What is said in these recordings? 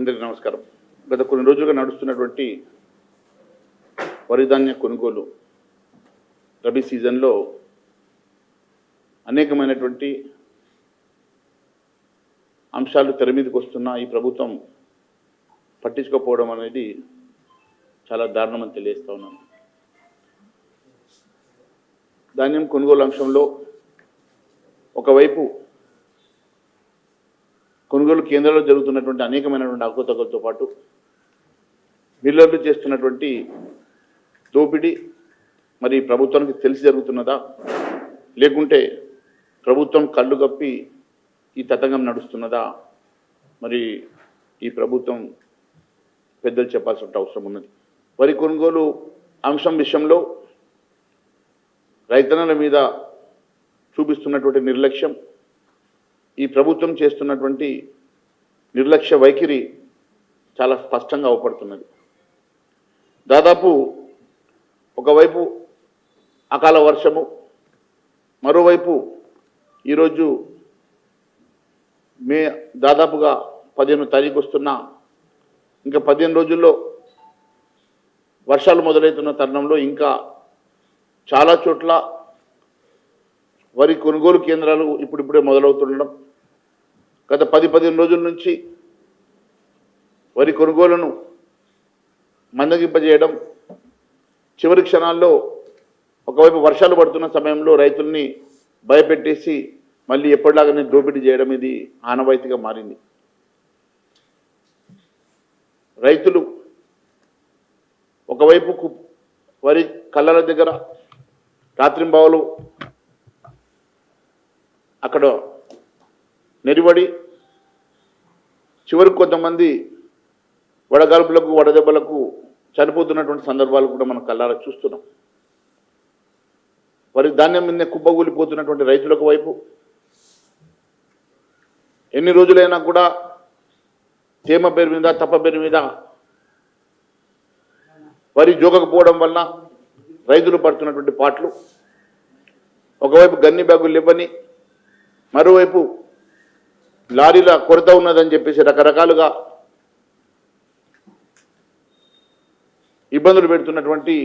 అందరికీ నమస్కారం. గత కొన్ని రోజులుగా నడుస్తున్నటువంటి వరి ధాన్య కొనుగోలు రబీ సీజన్లో అనేకమైనటువంటి అంశాలు తెర మీదకి వస్తున్నా ఈ ప్రభుత్వం పట్టించుకోకపోవడం అనేది చాలా దారుణమని తెలియజేస్తా ఉన్నాను. ధాన్యం కొనుగోలు అంశంలో ఒకవైపు కొనుగోలు కేంద్రాల్లో జరుగుతున్నటువంటి అనేకమైనటువంటి అవకతవకలతో పాటు మిల్లర్లు చేస్తున్నటువంటి దోపిడీ మరి ప్రభుత్వానికి తెలిసి జరుగుతున్నదా, లేకుంటే ప్రభుత్వం కళ్ళు కప్పి ఈ తతంగం నడుస్తున్నదా, మరి ఈ ప్రభుత్వం పెద్దలు చెప్పాల్సిన అవసరం ఉన్నది. వరి కొనుగోలు అంశం విషయంలో రైతన్నల మీద చూపిస్తున్నటువంటి నిర్లక్ష్యం, ఈ ప్రభుత్వం చేస్తున్నటువంటి నిర్లక్ష్య వైఖరి చాలా స్పష్టంగా అవపడుతున్నది. దాదాపు ఒకవైపు అకాల వర్షము, మరోవైపు ఈరోజు దాదాపుగా 15వ తారీఖు వస్తున్నా ఇంకా 15 రోజుల్లో వర్షాలు మొదలవుతున్న తరుణంలో ఇంకా చాలా చోట్ల వరి కొనుగోలు కేంద్రాలు ఇప్పుడిప్పుడే మొదలవుతుండడం, గత 10-15 రోజుల నుంచి వరి కొనుగోలును మందగింపజేయడం, చివరి క్షణాల్లో ఒకవైపు వర్షాలు పడుతున్న సమయంలో రైతుల్ని భయపెట్టేసి మళ్ళీ ఎప్పటిలాగానే దోపిడీ చేయడం ఇది ఆనవాయితీగా మారింది. రైతులు ఒకవైపు వరి కళ్ళల దగ్గర రాత్రింబావులు అక్కడ నెరివడి చివరికి కొంతమంది వడగాల్పులకు వడదెబ్బలకు చనిపోతున్నటువంటి సందర్భాలు కూడా మనం కళ్ళారా చూస్తున్నాం. వరి ధాన్యం మీద కుప్పగూలిపోతున్నటువంటి రైతులకు వైపు ఎన్ని రోజులైనా కూడా తేమ పేరు మీద తప్ప పేరు మీద వరి జోగకపోవడం వలన రైతులు పడుతున్నటువంటి పాటలు, ఒకవైపు గన్ని బ్యాగులు ఇవ్వని, మరోవైపు లారీల కొరత ఉన్నదని చెప్పేసి రకరకాలుగా ఇబ్బందులు పెడుతున్నటువంటి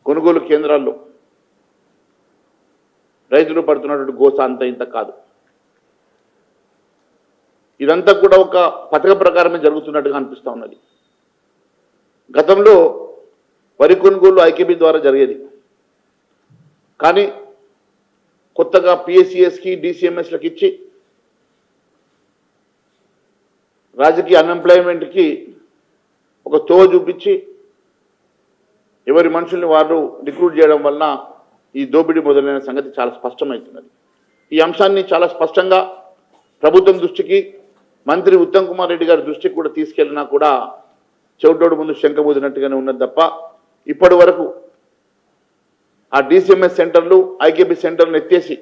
కొనుగోలు కేంద్రాల్లో రైతులు పడుతున్నటువంటి గోస అంత ఇంత కాదు. ఇదంతా కూడా ఒక పథక ప్రకారమే జరుగుతున్నట్టుగా అనిపిస్తూ ఉన్నది. గతంలో వరి కొనుగోలు ఐకేబీ ద్వారా జరిగేది, కానీ కొత్తగా పిఎస్సిఎస్కి డిసిఎంఎస్లకు ఇచ్చి రాజకీయ అన్ఎంప్లాయ్మెంట్కి ఒక తోవ చూపించి ఎవరి మనుషుల్ని వారు రిక్రూట్ చేయడం వలన ఈ దోపిడీ మొదలైన సంగతి చాలా స్పష్టమవుతున్నది. ఈ అంశాన్ని చాలా స్పష్టంగా ప్రభుత్వం దృష్టికి, మంత్రి ఉత్తమ్ కుమార్ రెడ్డి గారి దృష్టికి కూడా తీసుకెళ్ళినా కూడా చెవిటోడు ముందు శంఖబూదినట్టుగానే ఉన్నది తప్ప ఇప్పటి వరకు ఆ డిసిఎంఎస్ సెంటర్లు ఐకేబీ సెంటర్లు ఎత్తేసి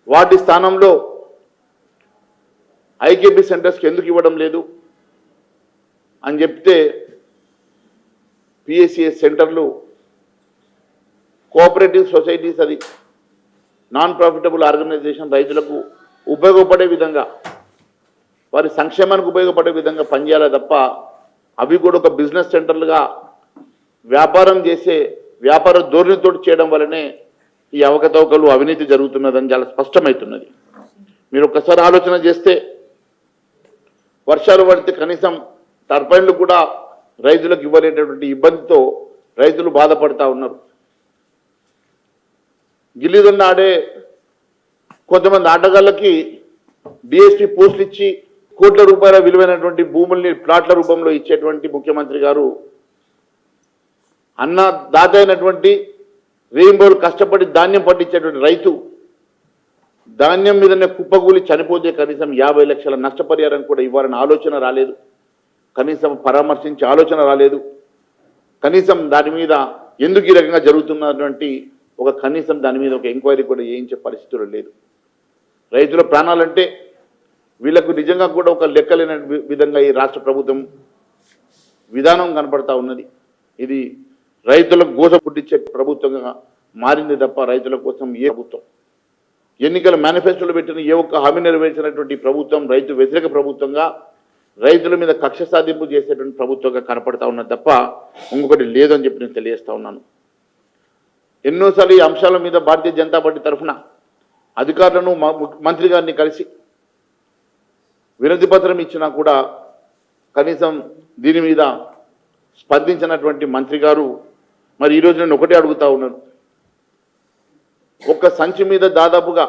వాటి స్థానంలో ఐకేబీ సెంటర్స్కి ఎందుకు ఇవ్వడం లేదు అని చెప్తే పిఎస్సిఎస్ సెంటర్లు కోఆపరేటివ్ సొసైటీస్, అది నాన్ ప్రాఫిటబుల్ ఆర్గనైజేషన్, రైతులకు ఉపయోగపడే విధంగా వారి సంక్షేమానికి ఉపయోగపడే విధంగా పనిచేయాలి తప్ప అవి కూడా ఒక బిజినెస్ సెంటర్లుగా వ్యాపారం చేసే వ్యాపార ధోరణితో చేయడం వల్లనే ఈ అవకతవకలు అవినీతి జరుగుతున్నదని చాలా స్పష్టమవుతున్నది. మీరు ఒక్కసారి ఆలోచన చేస్తే వర్షాలు పడితే కనీసం టర్బైన్లు కూడా రైతులకు ఇవ్వలేటటువంటి ఇబ్బందితో రైతులు బాధపడతా ఉన్నారు. గిల్లిదండ ఆడే కొంతమంది ఆటగాళ్ళకి డిఎస్పీ పోస్టులు ఇచ్చి కోట్ల రూపాయల విలువైనటువంటి భూముల్ని ప్లాట్ల రూపంలో ఇచ్చేటువంటి ముఖ్యమంత్రి గారు అన్న దాత అయినటువంటి రేయింబోలు కష్టపడి ధాన్యం పండించేటువంటి రైతు ధాన్యం మీదనే కుప్పగూలి చనిపోతే కనీసం 50 లక్షల నష్టపరిహారం కూడా ఇవ్వాలని ఆలోచన రాలేదు, కనీసం పరామర్శించే ఆలోచన రాలేదు, కనీసం దాని మీద ఎందుకు ఈ రకంగా జరుగుతున్నటువంటి కనీసం దాని మీద ఒక ఎంక్వైరీ కూడా చేయించే పరిస్థితులు లేదు. రైతుల ప్రాణాలంటే వీళ్లకు నిజంగా కూడా ఒక లెక్కలేని విధంగా ఈ రాష్ట్ర ప్రభుత్వం విధానం కనపడతా ఉన్నది. ఇది రైతులకు గోస పుట్టించే ప్రభుత్వంగా మారింది తప్ప రైతుల కోసం ఏ ప్రభుత్వం ఎన్నికల మేనిఫెస్టోలో పెట్టిన ఏ ఒక్క హామీ నెరవేర్చినటువంటి ప్రభుత్వం రైతు వ్యతిరేక ప్రభుత్వంగా రైతుల మీద కక్ష సాధింపు చేసేటువంటి ప్రభుత్వంగా కనపడతా ఉన్నది తప్ప ఇంకొకటి లేదని చెప్పి నేను తెలియజేస్తా ఉన్నాను. ఎన్నోసార్లు ఈ అంశాల మీద భారతీయ జనతా పార్టీ తరఫున అధికారులను మంత్రి గారిని కలిసి వినతి పత్రం ఇచ్చినా కూడా కనీసం దీని మీద స్పందించినటువంటి మంత్రి గారు మరి ఈరోజు నేను ఒకటే అడుగుతా ఉన్నాను. ఒక్క సంచి మీద దాదాపుగా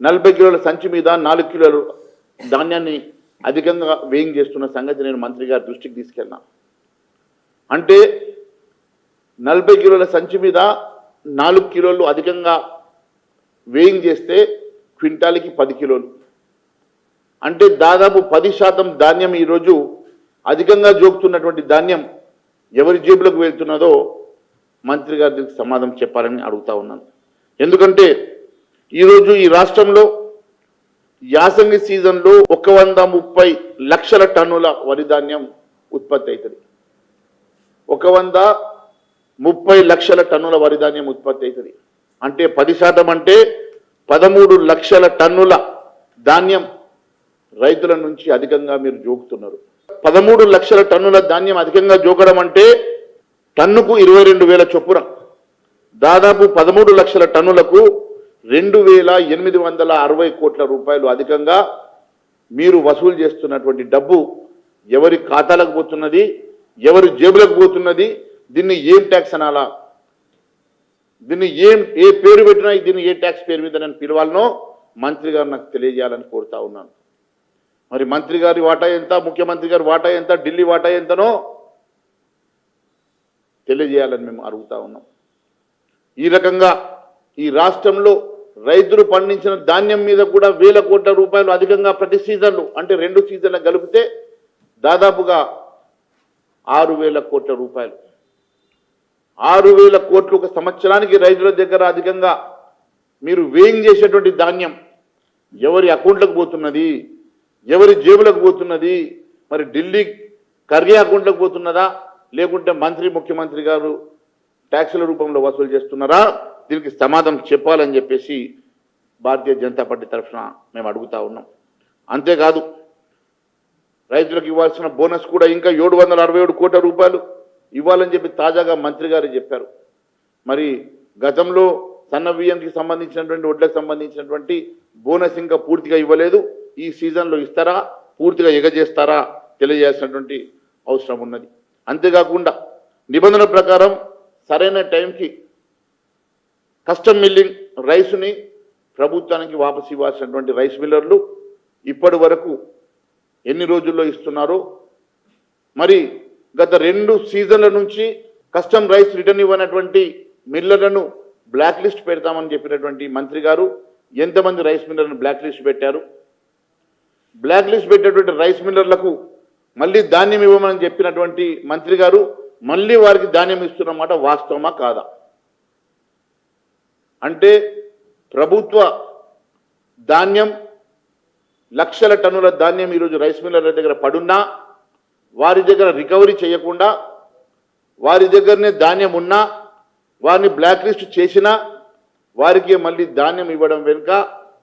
40 కిలోల సంచి మీద 4 కిలోలు ధాన్యాన్ని అధికంగా వేయింగ్ చేస్తున్న సంగతి నేను మంత్రి గారి దృష్టికి తీసుకెళ్ళినా. అంటే 40 కిలోల సంచి మీద 4 కిలోలు అధికంగా వేయింగ్ చేస్తే క్వింటాల్కి 10 కిలోలు, అంటే దాదాపు 10% ధాన్యం ఈరోజు అధికంగా జోకుతున్నటువంటి ధాన్యం ఎవరి జేబులకు వెళ్తున్నదో మంత్రి గారి దీనికి సమాధానం చెప్పాలని అడుగుతా ఉన్నాను. ఎందుకంటే ఈరోజు ఈ రాష్ట్రంలో యాసంగి సీజన్లో 130 లక్షల టన్నుల వరి ధాన్యం ఉత్పత్తి అవుతుంది. 130 లక్షల టన్నుల వరి ధాన్యం ఉత్పత్తి అవుతుంది. అంటే 10% అంటే 13 లక్షల టన్నుల ధాన్యం రైతుల నుంచి అధికంగా మీరు జోకుతున్నారు. 13 లక్షల టన్నుల ధాన్యం అధికంగా జోకడం అంటే టన్నుకు 22,000 చొప్పున దాదాపు 13 లక్షల టన్నులకు 2,860 కోట్ల రూపాయలు అధికంగా మీరు వసూలు చేస్తున్నటువంటి డబ్బు ఎవరి ఖాతాలకు పోతున్నది, ఎవరి జేబులకు పోతున్నది, దీన్ని ఏం ట్యాక్స్ అనాలా, దీన్ని ఏ పేరు పెట్టినా దీన్ని ఏ ట్యాక్స్ పేరు మీద నేను పిలవాలనో మంత్రి గారు నాకు తెలియజేయాలని కోరుతా ఉన్నాను. మరి మంత్రి గారి వాటా ఎంత, ముఖ్యమంత్రి గారి వాటా ఎంత, ఢిల్లీ వాటా ఎంతనో తెలియజేయాలని మేము అడుగుతా ఉన్నాం. ఈ రకంగా ఈ రాష్ట్రంలో రైతులు పండించిన ధాన్యం మీద కూడా 1,000 కోట్ల రూపాయలు అధికంగా ప్రతి సీజన్లు, అంటే 2 సీజన్లు కలిపితే దాదాపుగా 6,000 కోట్ల రూపాయలు, 6,000 కోట్లు ఒక సంవత్సరానికి రైతుల దగ్గర అధికంగా మీరు వేయింగ్ చేసేటువంటి ధాన్యం ఎవరి అకౌంట్లకు పోతున్నది, ఎవరి జేబులకు పోతున్నది, మరి ఢిల్లీ కర్రీ అకౌంట్లకు పోతున్నదా, లేకుంటే మంత్రి ముఖ్యమంత్రి గారు ట్యాక్సుల రూపంలో వసూలు చేస్తున్నారా, దీనికి సమాధానం చెప్పాలని చెప్పేసి భారతీయ జనతా పార్టీ తరఫున మేము అడుగుతా ఉన్నాం. అంతేకాదు రైతులకు ఇవ్వాల్సిన బోనస్ కూడా ఇంకా 767 కోట్ల రూపాయలు ఇవ్వాలని చెప్పి తాజాగా మంత్రి గారు చెప్పారు. మరి గతంలో సన్న బియ్యంకి సంబంధించినటువంటి వడ్లకు సంబంధించినటువంటి బోనస్ ఇంకా పూర్తిగా ఇవ్వలేదు. ఈ సీజన్లో ఇస్తారా, పూర్తిగా ఎగజేస్తారా తెలియజేయాల్సినటువంటి అవసరం ఉన్నది. అంతేకాకుండా నిబంధనల ప్రకారం సరైన టైంకి కస్టమ్ మిల్లింగ్ రైస్ని ప్రభుత్వానికి వాపసు ఇవ్వాల్సినటువంటి రైస్ మిల్లర్లు ఇప్పటి వరకు ఎన్ని రోజుల్లో ఇస్తున్నారో, మరి గత 2 సీజన్ల నుంచి కస్టమ్ రైస్ రిటర్న్ ఇవ్వనటువంటి మిల్లర్లను బ్లాక్ లిస్ట్ పెడతామని చెప్పినటువంటి మంత్రి గారు ఎంతమంది రైస్ మిల్లర్లను బ్లాక్ లిస్ట్ పెట్టారు? బ్లాక్ లిస్ట్ పెట్టేటువంటి రైస్ మిల్లర్లకు మళ్ళీ ధాన్యం ఇవ్వమని చెప్పినటువంటి మంత్రి గారు మళ్ళీ వారికి ధాన్యం ఇస్తున్నమాట వాస్తవమా కాదా? అంటే ప్రభుత్వ ధాన్యం లక్షల టన్నుల ధాన్యం ఈరోజు రైస్ మిల్లర్ల దగ్గర పడున్నా వారి దగ్గర రికవరీ చేయకుండా, వారి దగ్గరనే ధాన్యం ఉన్నా వారిని బ్లాక్ లిస్ట్ చేసినా వారికి మళ్ళీ ధాన్యం ఇవ్వడం వెనుక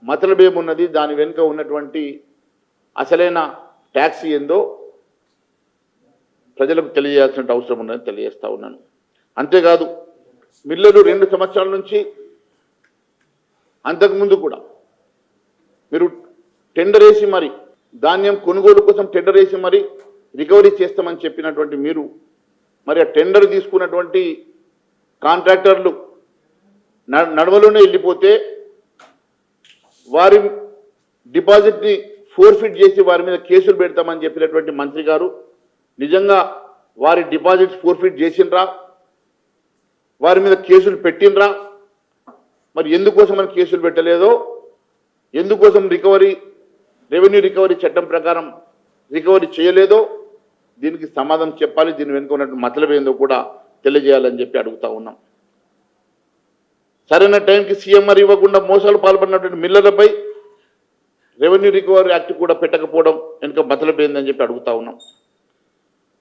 మతలబేమున్నది, దాని వెనుక ఉన్నటువంటి అసలైన ట్యాక్స్ ఏందో ప్రజలకు తెలియజేయాల్సిన అవసరం ఉందని తెలియజేస్తా ఉన్నాను. అంతేకాదు మిల్లర్లు 2 సంవత్సరాల నుంచి అంతకుముందు కూడా మీరు టెండర్ వేసి మరి ధాన్యం కొనుగోలు కోసం టెండర్ వేసి మరి రికవరీ చేస్తామని చెప్పినటువంటి మీరు మరి ఆ టెండర్ తీసుకున్నటువంటి కాంట్రాక్టర్లు నడవలోనే వెళ్ళిపోతే వారి డిపాజిట్ని ఫోర్ఫిట్ చేసి వారి మీద కేసులు పెడతామని చెప్పినటువంటి మంత్రి గారు నిజంగా వారి డిపాజిట్స్ ఫోర్ఫిట్ చేసిండ్రా, వారి మీద కేసులు పెట్టినరా, మరి ఎందుకోసం మనం కేసులు పెట్టలేదో, ఎందుకోసం రెవెన్యూ రికవరీ చట్టం ప్రకారం రికవరీ చేయలేదో దీనికి సమాధానం చెప్పాలి. దీని వెనుక ఉన్నటువంటి మతలబు ఏందో కూడా తెలియజేయాలని చెప్పి అడుగుతా ఉన్నాం. సరైన టైంకి సీఎంఆర్ ఇవ్వకుండా మోసాలు పాల్పడినటువంటి మిల్లర్లపై రెవెన్యూ రికవరీ యాక్ట్ కూడా పెట్టకపోవడం వెనుక మతలబు ఏందని చెప్పి అడుగుతా ఉన్నాం.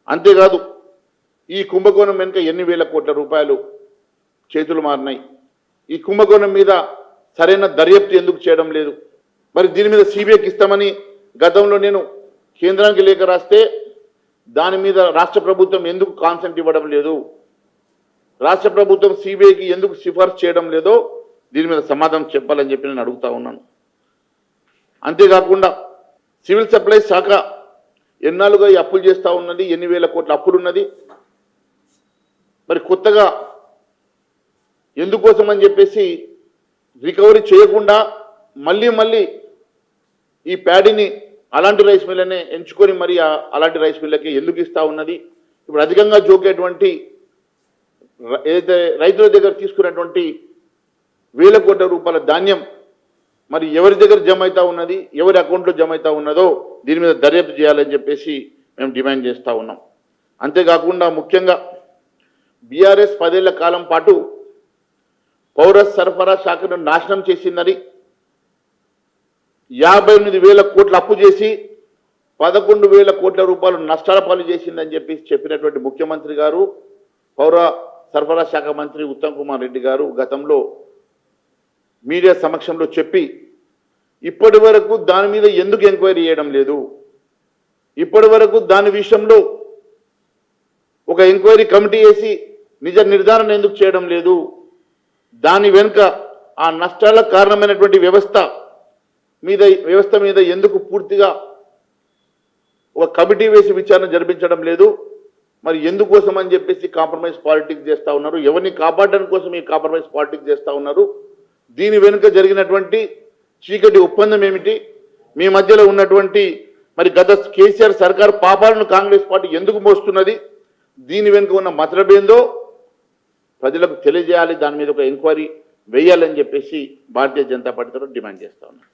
అంతేకాదు ఈ కుంభకోణం వెనుక ఎన్ని వేల కోట్ల రూపాయలు చేతులు మారినాయి, ఈ కుంభకోణం మీద సరైన దర్యాప్తు ఎందుకు చేయడం లేదు? మరి దీని మీద సిబిఐకి ఇస్తామని గతంలో నేను కేంద్రానికి లేఖ రాస్తే దాని మీద రాష్ట్ర ప్రభుత్వం ఎందుకు కాన్సెంట్ ఇవ్వడం లేదు, రాష్ట్ర ప్రభుత్వం సిబిఐకి ఎందుకు సిఫార్సు చేయడం లేదో దీని మీద సమాధానం చెప్పాలని చెప్పి నేను అడుగుతా ఉన్నాను. అంతేకాకుండా సివిల్ సప్లైస్ శాఖ ఎన్నాళ్ళుగా ఈ అప్పులు చేస్తూ ఉన్నది, ఎన్ని వేల కోట్ల అప్పులు ఉన్నది. మరి కొత్తగా ఎందుకోసం అని చెప్పేసి రికవరీ చేయకుండా మళ్ళీ ఈ ప్యాడీని అలాంటి రైస్ మిల్లనే ఎంచుకొని మరి అలాంటి రైస్ మిల్లకి ఎందుకు ఇస్తూ ఉన్నది. ఇప్పుడు అధికంగా జోకేటువంటి ఏదైతే రైతుల దగ్గర తీసుకున్నటువంటి వేల కోట్ల రూపాయల ధాన్యం మరి ఎవరి దగ్గర జమ అవుతా ఉన్నది, ఎవరి అకౌంట్లో జమ అవుతా ఉన్నదో దీని మీద దర్యాప్తు చేయాలని చెప్పేసి మేము డిమాండ్ చేస్తూ ఉన్నాం. అంతేకాకుండా ముఖ్యంగా బీఆర్ఎస్ 10 ఏళ్ల కాలం పాటు పౌర సరఫరా శాఖను నాశనం చేసిందని 58,000 కోట్ల అప్పు చేసి 11,000 కోట్ల రూపాయలు నష్టాల పాలు చేసిందని చెప్పినటువంటి ముఖ్యమంత్రి గారు, పౌర సరఫరా శాఖ మంత్రి ఉత్తమ్ కుమార్ రెడ్డి గారు గతంలో మీడియా సమక్షంలో చెప్పి ఇప్పటి వరకు దాని మీద ఎందుకు ఎంక్వైరీ చేయడం లేదు, ఇప్పటి వరకు దాని విషయంలో ఒక ఎంక్వైరీ కమిటీ వేసి నిజ నిర్ధారణ ఎందుకు చేయడం లేదు, దాని వెనుక ఆ నష్టాలకు కారణమైనటువంటి వ్యవస్థ మీద ఎందుకు పూర్తిగా ఒక కమిటీ వేసి విచారణ జరిపించడం లేదు, మరి ఎందుకోసం అని చెప్పేసి కాంప్రమైజ్ పాలిటిక్స్ చేస్తూ ఉన్నారు, ఎవరిని కాపాడడానికి కోసం ఈ కాంప్రమైజ్ పాలిటిక్స్ చేస్తూ ఉన్నారు, దీని వెనుక జరిగినటువంటి చీకటి ఒప్పందం ఏమిటి, మీ మధ్యలో ఉన్నటువంటి మరి గత కేసీఆర్ సర్కార్ పాపాలను కాంగ్రెస్ పార్టీ ఎందుకు మోస్తున్నది, దీని వెనుక ఉన్న మతలబేందో ప్రజలకు తెలియజేయాలి, దాని మీద ఒక ఎంక్వైరీ వేయాలని చెప్పేసి భారతీయ జనతా పార్టీ తరఫున డిమాండ్ చేస్తా ఉన్నాం.